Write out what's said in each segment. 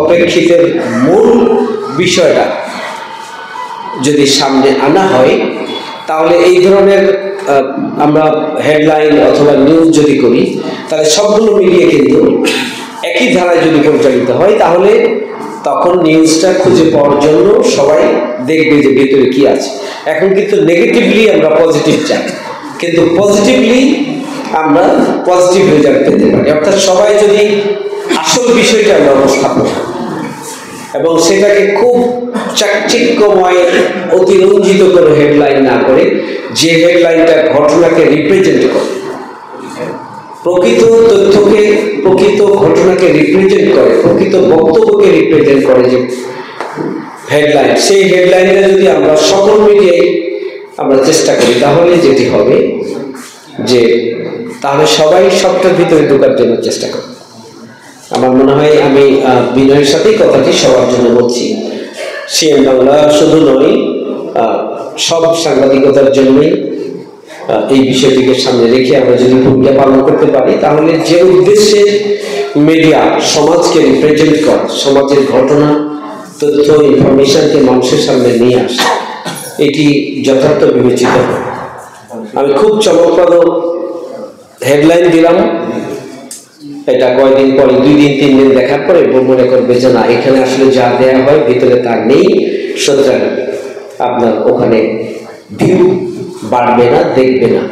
অপেক্ষিতের মূল বিষয়টা যদি সামনে আনা হয়, তাহলে এই ধরনের আমরা হেডলাইন অথবা নিউজ যদি করি, তাহলে সবগুলো মিলিয়ে কিন্তু একই ধারায় যদি পরিচালিত হয়, তাহলে তখন নিউজটা খুঁজে পাওয়ার জন্য সবাই দেখবে যে ভেতরে কি আছে। এখন কিন্তু নেগেটিভলি আমরা পজিটিভ চাই, কিন্তু পজিটিভলি আমরা পজিটিভ রেজাল্ট পেতে পারি। অর্থাৎ সবাই যদি আসল বিষয়টা আমরা উপস্থাপন এবং সেটাকে খুব চাকচিক্যময় অতিরঞ্জিত করে হেডলাইন না করে, যে হেডলাইনটা ঘটনাকে রিপ্রেজেন্ট করে, প্রকৃত তথ্যকে, প্রকৃত ঘটনাকে রিপ্রেজেন্ট করে, প্রকৃত বক্তব্যকে রিপ্রেজেন্ট করে যে হেডলাইন, সেই হেডলাইনটা যদি আমরা সকল মিডিয়ায় আমরা চেষ্টা করি, তাহলে যেটি হবে যে তাহলে সবাই সবটার ভিতরে ঢোকার জন্য চেষ্টা করে। আমার মনে হয় আমি বিনয়ের সাথেই কথাটি সবার জন্য বলছি। সিএন বাংলা শুধু নয়, সব সাংবাদিকতার জন্যই এই বিষয়টিকে সামনে রেখে আমরা যদি ভূমিকা পালন করতে পারি, তাহলে যে উদ্দেশ্যে মিডিয়া সমাজকে রিপ্রেজেন্ট করে, সমাজের ঘটনা, তথ্য, ইনফরমেশনকে মানুষের সামনে নিয়ে আসে, এটি যথার্থ বিবেচিত হয়। আমি খুব চমকপ্রদ হেডলাইন দিলাম, এটা কয়েকদিন পরে, 2 দিন 3 দিন দেখার পরে মনে করবে যে না, এখানে আসলে যা দেয়া হয় ভিতরে তা নেই, সুতরাং আপনার ওখানে ভিউ বাড়বে না, দেখবে না,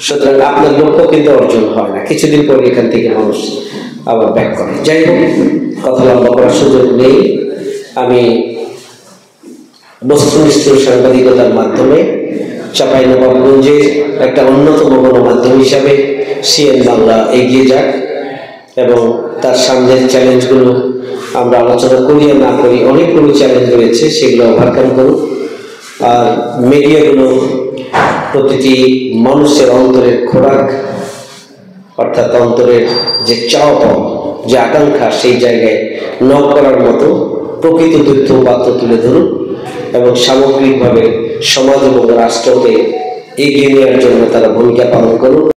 সুতরাং আপনার লক্ষ্য কিন্তু অর্জন হয় না। কিছুদিন পরে এখান থেকে মানুষ আবার ব্যাক করে। যাই হোক, কথা লম্বা করার সুযোগ নেই। আমি বস্তুনিষ্ঠ সাংবাদিকতার মাধ্যমে চাঁপাইনবাবগঞ্জের একটা অন্যতম গণমাধ্যম হিসাবে সিএন বাংলা এগিয়ে যাক এবং তার সামনের চ্যালেঞ্জগুলো আমরা আলোচনা করি আর না করি, অনেকগুলো চ্যালেঞ্জ রয়েছে, সেগুলো ওভারকাম করুক। আর মিডিয়াগুলো প্রতিটি মানুষের অন্তরের খোরাক, অর্থাৎ অন্তরের যে চাওয়া পাওয়া, যে আকাঙ্ক্ষা, সেই জায়গায় নক করার মতো প্রকৃত তথ্য পাত্র তুলে ধরুন এবং সামগ্রিকভাবে সমাজ এবং রাষ্ট্রকে এগিয়ে নেওয়ার জন্য তারা ভূমিকা পালন করুন।